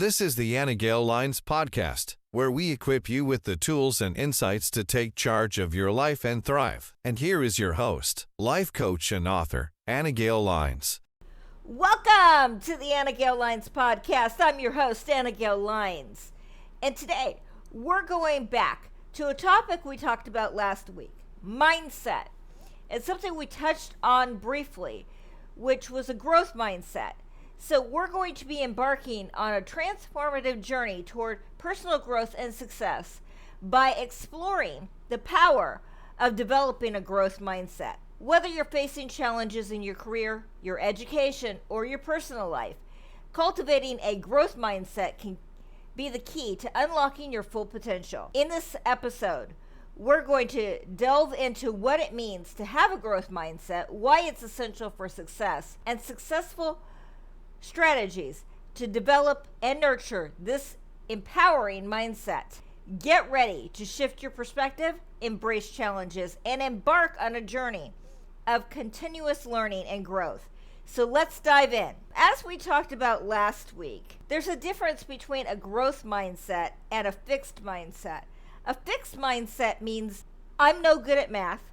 This is the Anna Gale Lines Podcast, where we equip you with the tools and insights to take charge of your life and thrive. And here is your host, life coach and author, Anna Gale Lines. Welcome to the Anna Gale Lines Podcast. I'm your host, Anna Gale Lines. And today, we're going back to a topic we talked about last week, mindset. It's something we touched on briefly, which was a growth mindset. So we're going to be embarking on a transformative journey toward personal growth and success by exploring the power of developing a growth mindset. Whether you're facing challenges in your career, your education, or your personal life, cultivating a growth mindset can be the key to unlocking your full potential. In this episode, we're going to delve into what it means to have a growth mindset, why it's essential for success, and successful strategies to develop and nurture this empowering mindset. Get ready to shift your perspective, embrace challenges, and embark on a journey of continuous learning and growth. So let's dive in. As we talked about last week, there's a difference between a growth mindset and a fixed mindset. A fixed mindset means I'm no good at math,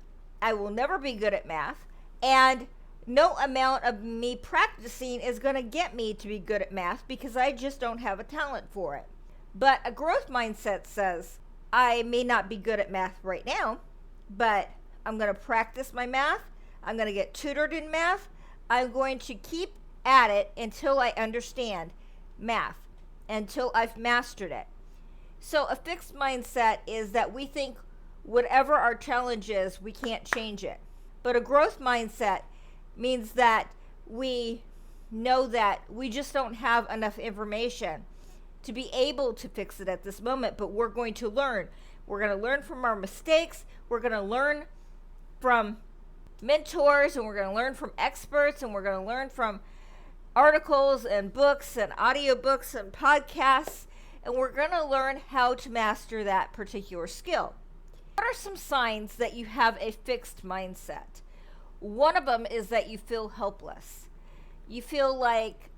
I will never be good at math, and no amount of me practicing is going to get me to be good at math because I just don't have a talent for it. But a growth mindset says, I may not be good at math right now, but I'm going to practice my math. I'm going to get tutored in math. I'm going to keep at it until I understand math, until I've mastered it. So a fixed mindset is that we think whatever our challenge is, we can't change it. But a growth mindset means that we know that we just don't have enough information to be able to fix it at this moment, but we're going to learn. We're going to learn from our mistakes. We're going to learn from mentors, and we're going to learn from experts, and we're going to learn from articles and books and audiobooks and podcasts, and we're going to learn how to master that particular skill. What are some signs that you have a fixed mindset? One of them is that you feel helpless. You feel like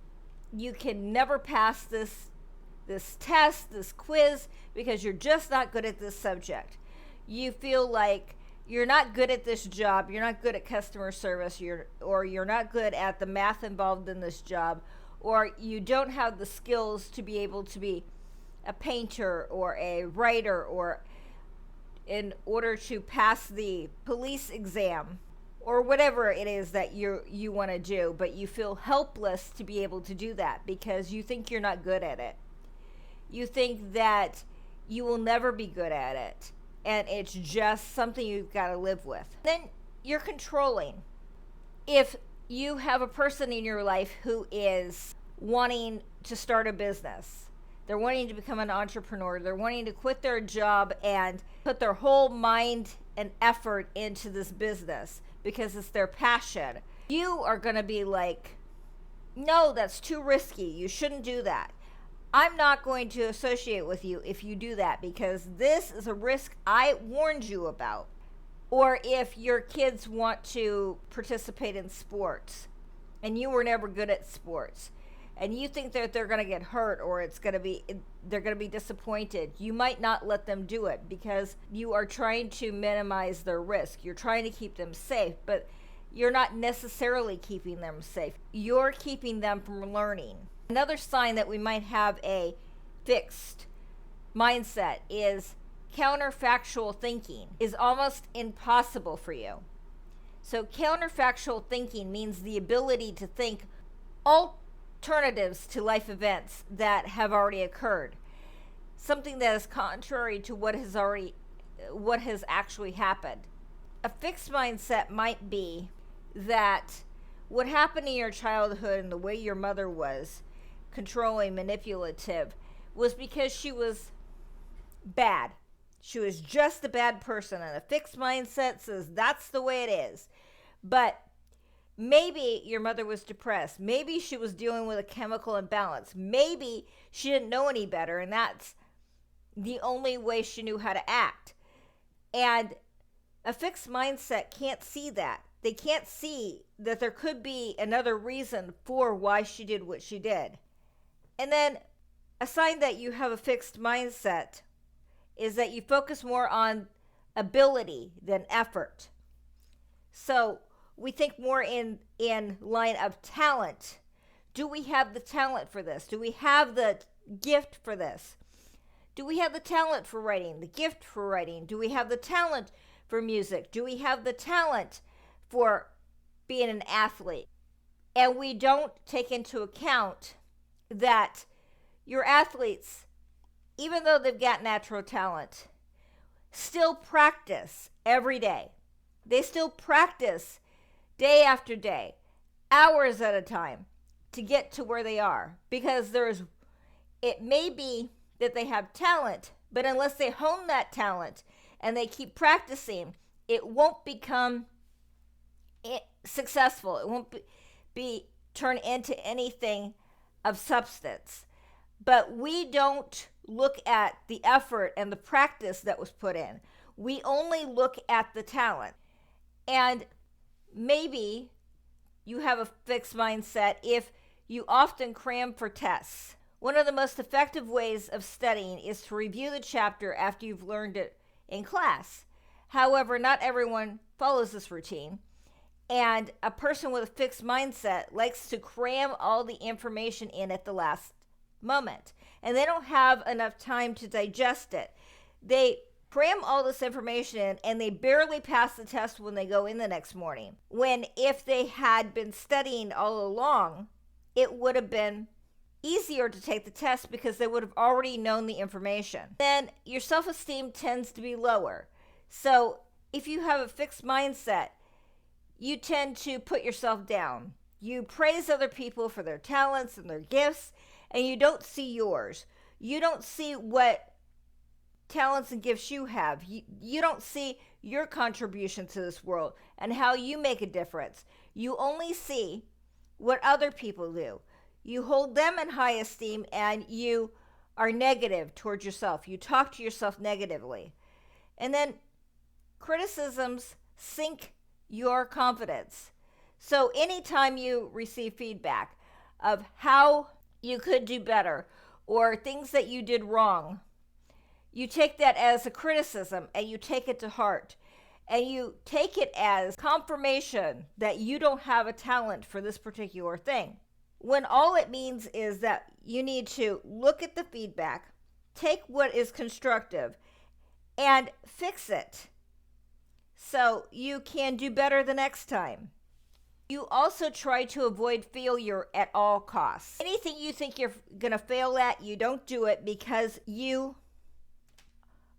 you can never pass this test, this quiz, because you're just not good at this subject. You feel like you're not good at this job, you're not good at customer service, or you're not good at the math involved in this job, or you don't have the skills to be able to be a painter or a writer, or in order to pass the police exam, or whatever it is that you want to do, but you feel helpless to be able to do that because you think you're not good at it. You think that you will never be good at it, and it's just something you've got to live with. Then you're controlling. If you have a person in your life who is wanting to start a business, they're wanting to become an entrepreneur, they're wanting to quit their job and put their whole mind and effort into this business because it's their passion, you are going to be like, no, that's too risky. You shouldn't do that. I'm not going to associate with you if you do that because this is a risk I warned you about. Or if your kids want to participate in sports and you were never good at sports and you think that they're going to get hurt or they're going to be disappointed, you might not let them do it because you are trying to minimize their risk. You're trying to keep them safe, but you're not necessarily keeping them safe. You're keeping them from learning. Another sign that we might have a fixed mindset is counterfactual thinking is almost impossible for you. So counterfactual thinking means the ability to think alternatives to life events that have already occurred. Something that is contrary to what has actually happened. A fixed mindset might be that what happened in your childhood and the way your mother was controlling, manipulative, was because she was bad. She was just a bad person, and a fixed mindset says that's the way it is. But maybe your mother was depressed. Maybe she was dealing with a chemical imbalance. Maybe she didn't know any better, and that's the only way she knew how to act. And a fixed mindset can't see that. They can't see that there could be another reason for why she did what she did. And then A sign that you have a fixed mindset is that you focus more on ability than effort. So we think more in line of talent. Do we have the talent for this? Do we have the gift for this? Do we have the talent for writing, the gift for writing? Do we have the talent for music? Do we have the talent for being an athlete? And we don't take into account that your athletes, even though they've got natural talent, still practice every day. They still practice day after day, hours at a time, to get to where they are. Because it may be that they have talent, but unless they hone that talent and they keep practicing, it won't become successful. It won't be turn into anything of substance. But we don't look at the effort and the practice that was put in. We only look at the talent. And maybe you have a fixed mindset if you often cram for tests. One of the most effective ways of studying is to review the chapter after you've learned it in class. However, not everyone follows this routine. And a person with a fixed mindset likes to cram all the information in at the last moment. And they don't have enough time to digest it. They cram all this information in and they barely pass the test when they go in the next morning. When if they had been studying all along, it would have been easier to take the test because they would have already known the information. Then your self-esteem tends to be lower. So if you have a fixed mindset, you tend to put yourself down. You praise other people for their talents and their gifts, and you don't see yours. You don't see what talents and gifts you have. You don't see your contribution to this world and how you make a difference. You only see what other people do. You hold them in high esteem and you are negative towards yourself. You talk to yourself negatively. And then criticisms sink your confidence. So anytime you receive feedback of how you could do better or things that you did wrong, you take that as a criticism and you take it to heart. And you take it as confirmation that you don't have a talent for this particular thing. When all it means is that you need to look at the feedback, take what is constructive, and fix it so you can do better the next time. You also try to avoid failure at all costs. Anything you think you're going to fail at, you don't do it because you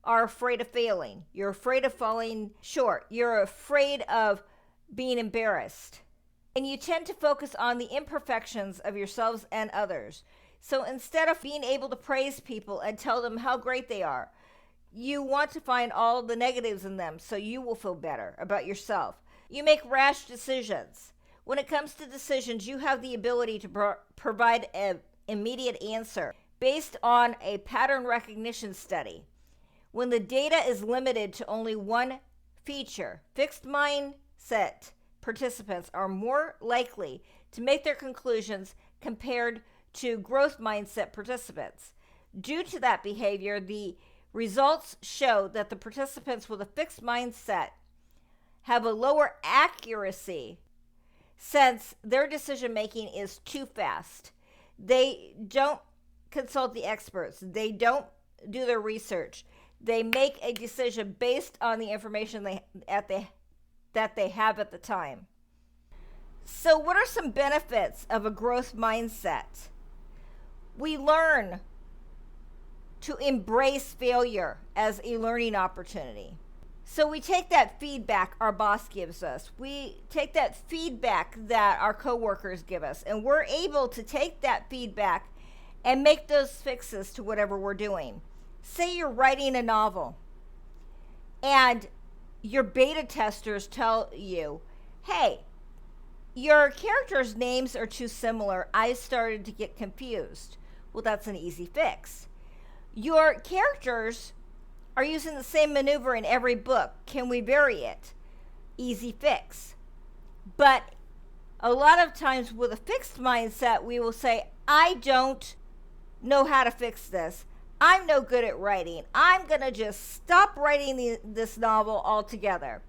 are afraid of failing. You're afraid of falling short. You're afraid of being embarrassed. And you tend to focus on the imperfections of yourselves and others. So instead of being able to praise people and tell them how great they are, you want to find all the negatives in them so you will feel better about yourself. You make rash decisions. When it comes to decisions, you have the ability to provide an immediate answer based on a pattern recognition study. When the data is limited to only one feature, fixed mindset participants are more likely to make their conclusions compared to growth mindset participants. Due to that behavior, the results show that the participants with a fixed mindset have a lower accuracy since their decision making is too fast. They don't consult the experts. They don't do their research. They make a decision based on the information that they have at the time. So what are some benefits of a growth mindset? We learn to embrace failure as a learning opportunity. So we take that feedback our boss gives us. We take that feedback that our coworkers give us, and we're able to take that feedback and make those fixes to whatever we're doing. Say you're writing a novel and your beta testers tell you, hey, your characters' names are too similar. I started to get confused. Well, that's an easy fix. Your characters are using the same maneuver in every book. Can we vary it? Easy fix. But a lot of times with a fixed mindset, we will say, I don't know how to fix this. I'm no good at writing. I'm going to just stop writing this novel altogether.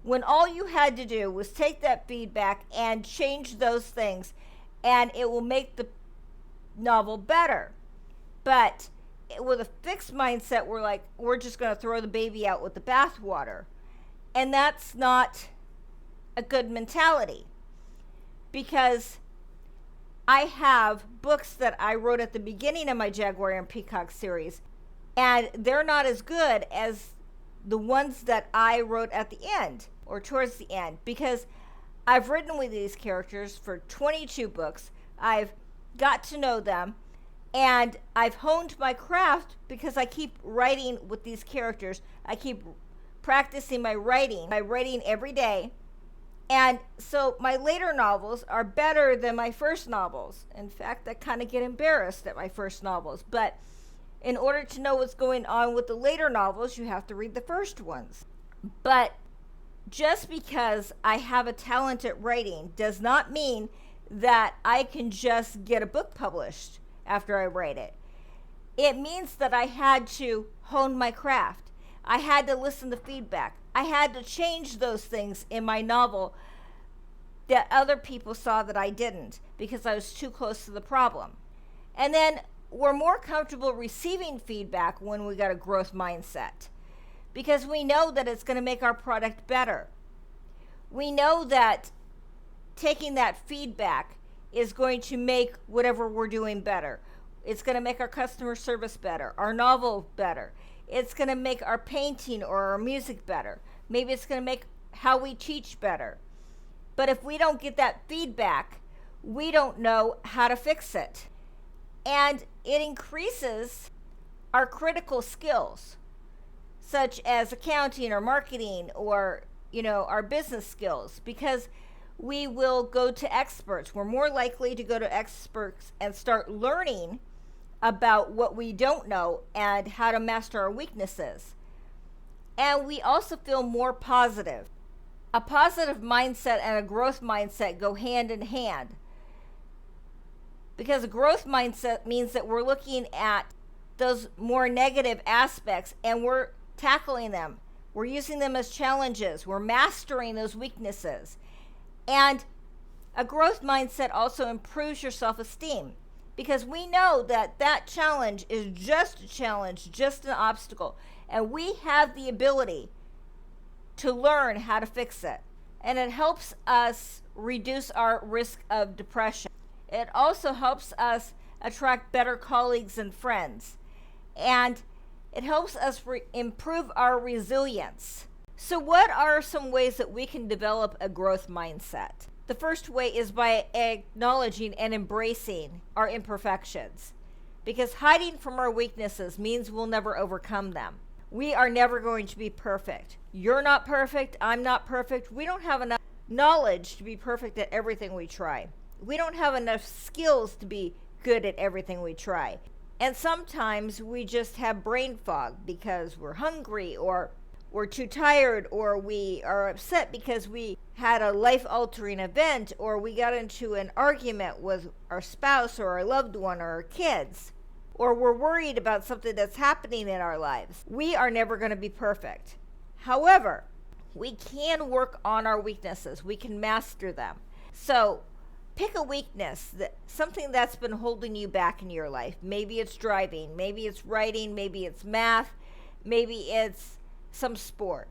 When all you had to do was take that feedback and change those things, and it will make the novel better. But with a fixed mindset, we're just going to throw the baby out with the bathwater. And that's not a good mentality, because I have books that I wrote at the beginning of my Jaguar and Peacock series, and they're not as good as the ones that I wrote at the end or towards the end, because I've written with these characters for 22 books. I've got to know them, and I've honed my craft because I keep writing with these characters. I keep practicing my writing every day. And so my later novels are better than my first novels. In fact, I kind of get embarrassed at my first novels. But in order to know what's going on with the later novels, you have to read the first ones. But just because I have a talent at writing does not mean that I can just get a book published after I write it. It means that I had to hone my craft. I had to listen to feedback. I had to change those things in my novel that other people saw that I didn't, because I was too close to the problem. And then we're more comfortable receiving feedback when we got a growth mindset, because we know that it's going to make our product better. We know that taking that feedback is going to make whatever we're doing better. It's going to make our customer service better, our novel better. It's going to make our painting or our music better. Maybe it's going to make how we teach better. But if we don't get that feedback, we don't know how to fix it. And it increases our critical skills, such as accounting or marketing or, our business skills, because we will go to experts. We're more likely to go to experts and start learning about what we don't know and how to master our weaknesses. And we also feel more positive. A positive mindset and a growth mindset go hand in hand, because a growth mindset means that we're looking at those more negative aspects and we're tackling them. We're using them as challenges. We're mastering those weaknesses. And a growth mindset also improves your self-esteem, because we know that that challenge is just a challenge, just an obstacle, and we have the ability to learn how to fix it. And it helps us reduce our risk of depression. It also helps us attract better colleagues and friends. And it helps us improve our resilience. So what are some ways that we can develop a growth mindset? The first way is by acknowledging and embracing our imperfections, because hiding from our weaknesses means we'll never overcome them. We are never going to be perfect. You're not perfect. I'm not perfect. We don't have enough knowledge to be perfect at everything we try. We don't have enough skills to be good at everything we try. And sometimes we just have brain fog because we're hungry, or we're too tired, or we are upset because we had a life-altering event, or we got into an argument with our spouse or our loved one or our kids, or we're worried about something that's happening in our lives. We are never going to be perfect. However, we can work on our weaknesses. We can master them. So pick a weakness, something that's been holding you back in your life. Maybe it's driving, maybe it's writing, maybe it's math, maybe it's some sport.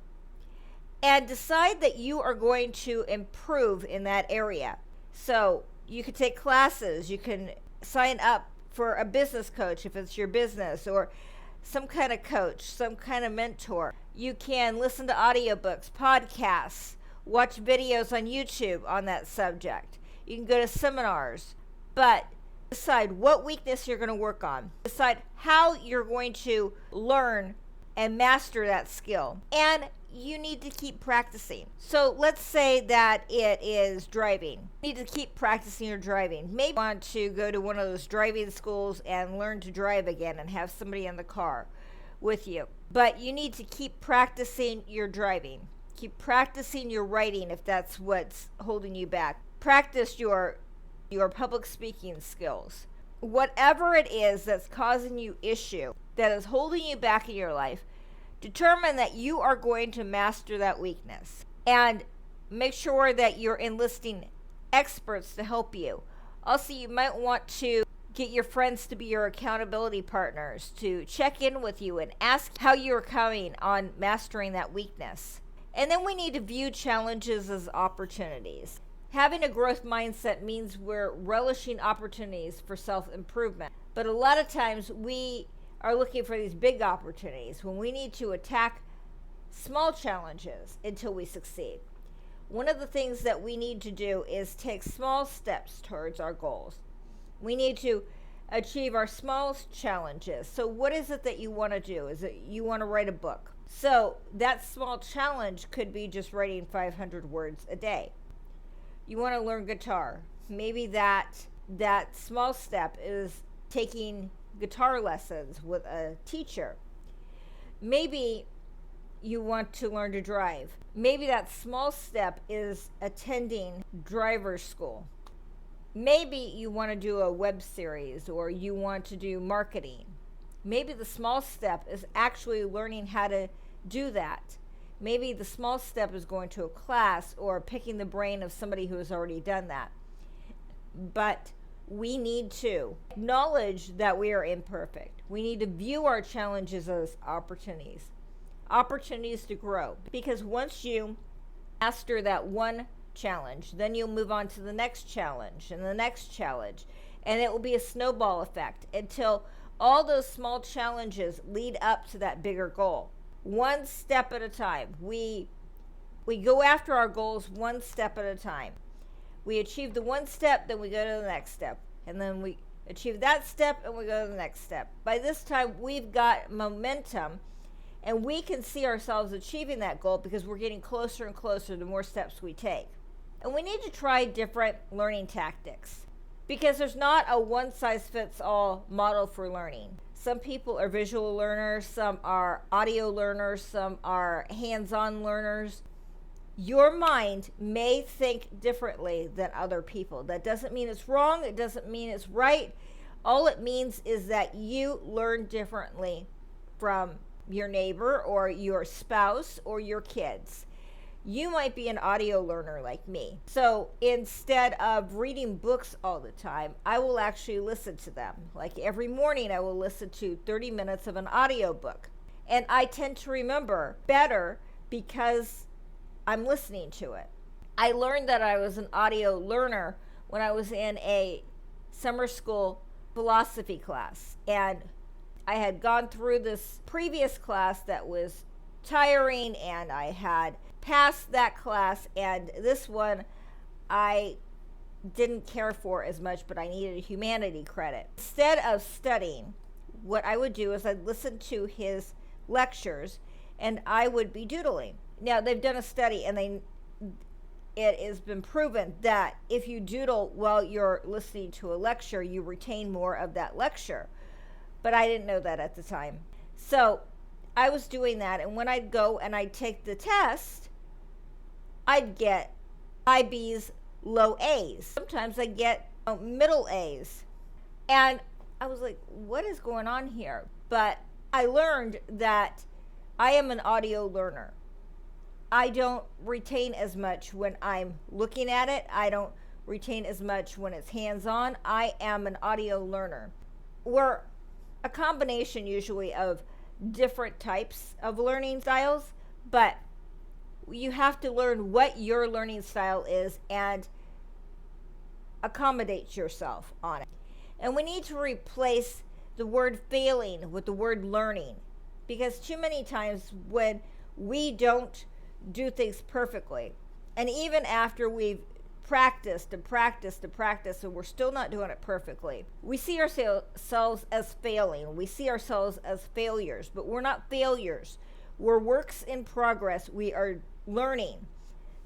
And decide that you are going to improve in that area. So you can take classes, you can sign up for a business coach if it's your business, or some kind of coach, some kind of mentor. You can listen to audiobooks, podcasts, watch videos on YouTube on that subject. You can go to seminars, but decide what weakness you're going to work on. Decide how you're going to learn and master that skill. And you need to keep practicing. So let's say that it is driving. You need to keep practicing your driving. Maybe you want to go to one of those driving schools and learn to drive again and have somebody in the car with you. But you need to keep practicing your driving. Keep practicing your writing if that's what's holding you back. Practice your public speaking skills. whatever it is that's causing you issue, that is holding you back in your life, determine that you are going to master that weakness. And make sure that you're enlisting experts to help you. Also, you might want to get your friends to be your accountability partners, to check in with you and ask how you're coming on mastering that weakness. And then we need to view challenges as opportunities. Having a growth mindset means we're relishing opportunities for self-improvement. But a lot of times we are looking for these big opportunities when we need to attack small challenges until we succeed. One of the things that we need to do is take small steps towards our goals. We need to achieve our small challenges. So what is it that you want to do? Is it you want to write a book? So that small challenge could be just writing 500 words a day. You want to learn guitar. Maybe that small step is taking guitar lessons with a teacher. Maybe you want to learn to drive. Maybe that small step is attending driver's school. Maybe you want to do a web series, or you want to do marketing. Maybe the small step is actually learning how to do that. Maybe the small step is going to a class or picking the brain of somebody who has already done that. But we need to acknowledge that we are imperfect. We need to view our challenges as opportunities to grow. Because once you master that one challenge, then you'll move on to the next challenge and the next challenge. And it will be a snowball effect until all those small challenges lead up to that bigger goal. One step at a time. We go after our goals one step at a time. We achieve the one step, then we go to the next step. And then we achieve that step and we go to the next step. By this time, we've got momentum and we can see ourselves achieving that goal because we're getting closer and closer the more steps we take. And we need to try different learning tactics because there's not a one-size-fits-all model for learning. Some people are visual learners, some are audio learners, some are hands-on learners. Your mind may think differently than other people. That doesn't mean it's wrong. It doesn't mean it's right. All it means is that you learn differently from your neighbor or your spouse or your kids. You might be an audio learner like me. So instead of reading books all the time, I will actually listen to them. Like every morning, I will listen to 30 minutes of an audio book. And I tend to remember better because I'm listening to it. I learned that I was an audio learner when I was in a summer school philosophy class. And I had gone through this previous class that was tiring, and I had passed that class, and this one I didn't care for as much, but I needed a humanity credit. Instead of studying, what I would do is I'd listen to his lectures and I would be doodling. Now, they've done a study and it has been proven that if you doodle while you're listening to a lecture, you retain more of that lecture. But I didn't know that at the time. So I was doing that, and when I'd go and I'd take the test, I'd get high B's, low A's. Sometimes I'd get middle A's. And I was like, what is going on here? But I learned that I am an audio learner. I don't retain as much when I'm looking at it. I don't retain as much when it's hands-on. I am an audio learner. We're a combination usually of different types of learning styles, but you have to learn what your learning style is and accommodate yourself on it. And we need to replace the word failing with the word learning, because too many times when we don't do things perfectly, and even after we've practiced and practiced and practiced and we're still not doing it perfectly, we see ourselves as failing. We see ourselves as failures, but we're not failures. We're works in progress. We are learning.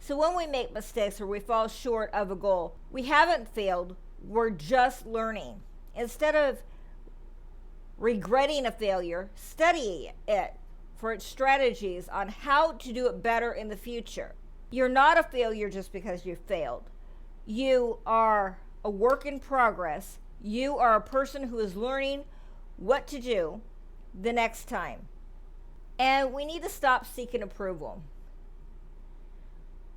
So when we make mistakes or we fall short of a goal, we haven't failed. We're just learning. Instead of regretting a failure, study it for its strategies on how to do it better in the future. You're not a failure just because you failed. You are a work in progress, You are a person who is learning what to do the next time. And we need to stop seeking approval.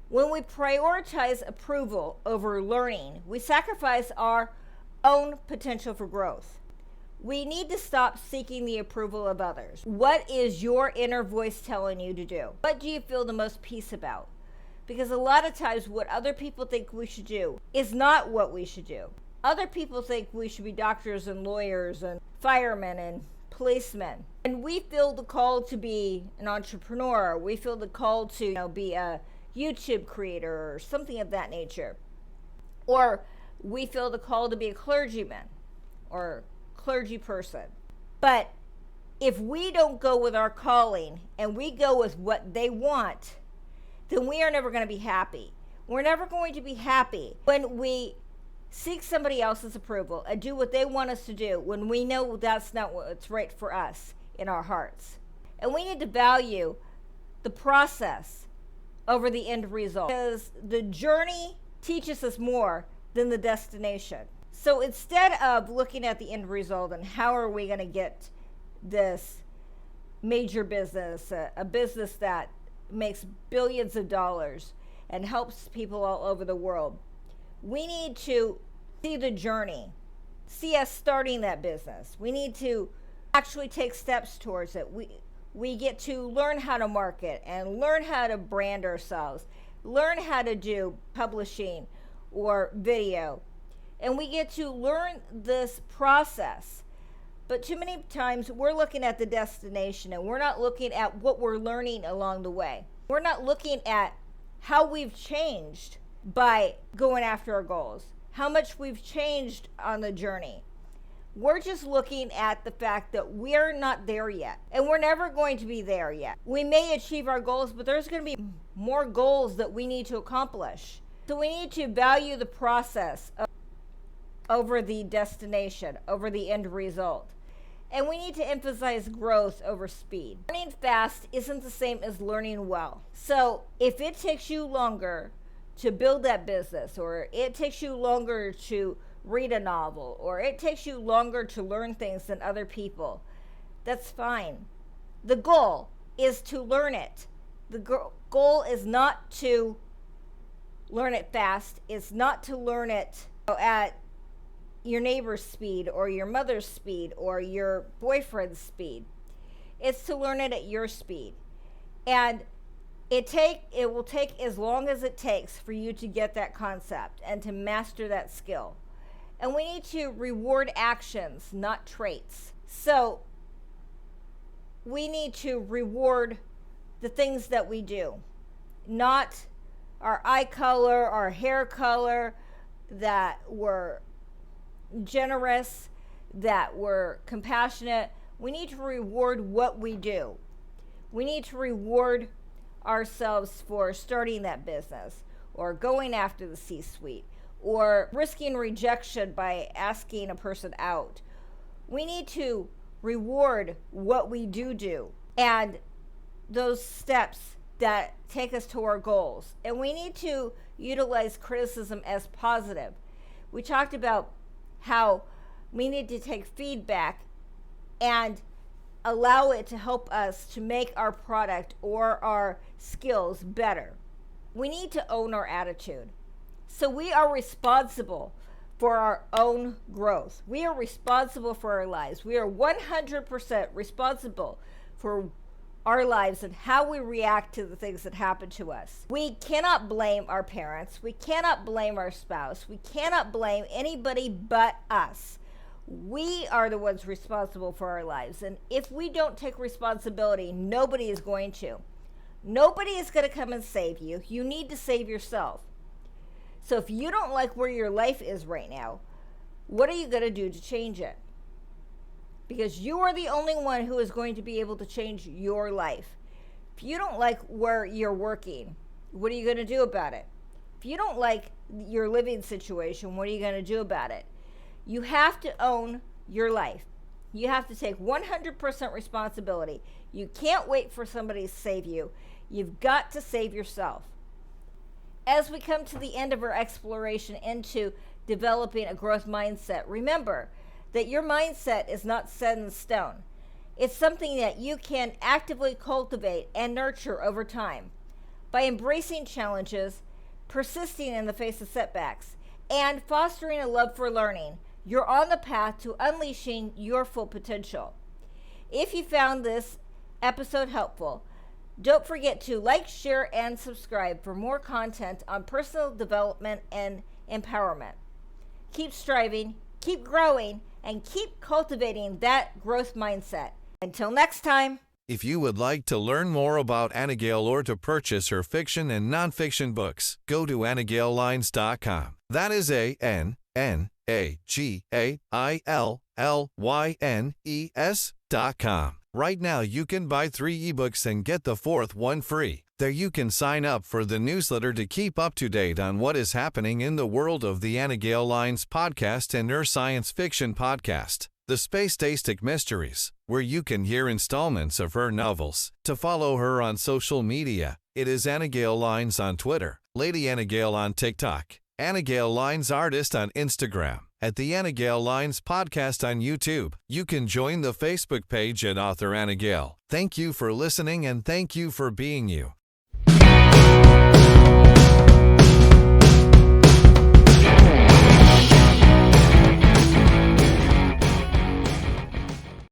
When we prioritize approval over learning, we sacrifice our own potential for growth. We need to stop seeking the approval of others. What is your inner voice telling you to do? What do you feel the most peace about? Because a lot of times what other people think we should do is not what we should do. Other people think we should be doctors and lawyers and firemen and policemen. And we feel the call to be an entrepreneur. We feel the call to be a YouTube creator or something of that nature. Or we feel the call to be a clergyman or clergy person. But if we don't go with our calling and we go with what they want, then we are never going to be happy. We're never going to be happy when we seek somebody else's approval and do what they want us to do when we know that's not what's right for us in our hearts. And we need to value the process over the end result, because the journey teaches us more than the destination. So instead of looking at the end result and how are we going to get this major business, a business that makes billions of dollars and helps people all over the world, we need to see the journey, see us starting that business. We need to actually take steps towards it. We get to learn how to market and learn how to brand ourselves, learn how to do publishing or video. And we get to learn this process. But too many times we're looking at the destination and we're not looking at what we're learning along the way. We're not looking at how we've changed by going after our goals, how much we've changed on the journey. We're just looking at the fact that we're not there yet, and we're never going to be there yet. We may achieve our goals, but there's going to be more goals that we need to accomplish. So we need to value the process over the destination, over the end result. And we need to emphasize growth over speed. Learning fast isn't the same as learning well. So if it takes you longer to build that business, or it takes you longer to read a novel, or it takes you longer to learn things than other people, that's fine. The goal is to learn it. The goal is not to learn it fast. It's not to learn it at your neighbor's speed or your mother's speed or your boyfriend's speed. It's to learn it at your speed. And it will take as long as it takes for you to get that concept and to master that skill. And we need to reward actions, not traits. So we need to reward the things that we do, not our eye color, our hair color, that we're generous, that we're compassionate. We need to reward what we do. We need to reward ourselves for starting that business or going after the C-suite or risking rejection by asking a person out. We need to reward what we do and those steps that take us to our goals. And we need to utilize criticism as positive. We talked about how we need to take feedback and allow it to help us to make our product or our skills better. We need to own our attitude. So we are responsible for our own growth. We are responsible for our lives. We are 100% responsible for our lives and how we react to the things that happen to us. We cannot blame our parents. We cannot blame our spouse. We cannot blame anybody but us. We are the ones responsible for our lives. And if we don't take responsibility, nobody is going to. Nobody is going to come and save you. You need to save yourself. So if you don't like where your life is right now, what are you going to do to change it? Because you are the only one who is going to be able to change your life. If you don't like where you're working, what are you going to do about it? If you don't like your living situation, what are you going to do about it? You have to own your life. You have to take 100% responsibility. You can't wait for somebody to save you. You've got to save yourself. As we come to the end of our exploration into developing a growth mindset. Remember that your mindset is not set in stone. It's something that you can actively cultivate and nurture over time. By embracing challenges, persisting in the face of setbacks, and fostering a love for learning, you're on the path to unleashing your full potential. If you found this episode helpful, don't forget to like, share, and subscribe for more content on personal development and empowerment. Keep striving, keep growing, and keep cultivating that growth mindset. Until next time. If you would like to learn more about Anna Gale or to purchase her fiction and nonfiction books, go to AnnaGaleLines.com. That is AnnaGaleLYNES.com. Right now, you can buy 3 ebooks and get the 4th one free. There you can sign up for the newsletter to keep up to date on what is happening in the world of the Anna Gale Lines podcast and her science fiction podcast, The Space-Tastic Mysteries, where you can hear installments of her novels. To follow her on social media, it is Anna Gale Lines on Twitter, Lady Anna Gale on TikTok, Anna Gale Lines Artist on Instagram, at the Anna Gale Lines podcast on YouTube. You can join the Facebook page at Author Anna Gale. Thank you for listening and thank you for being you.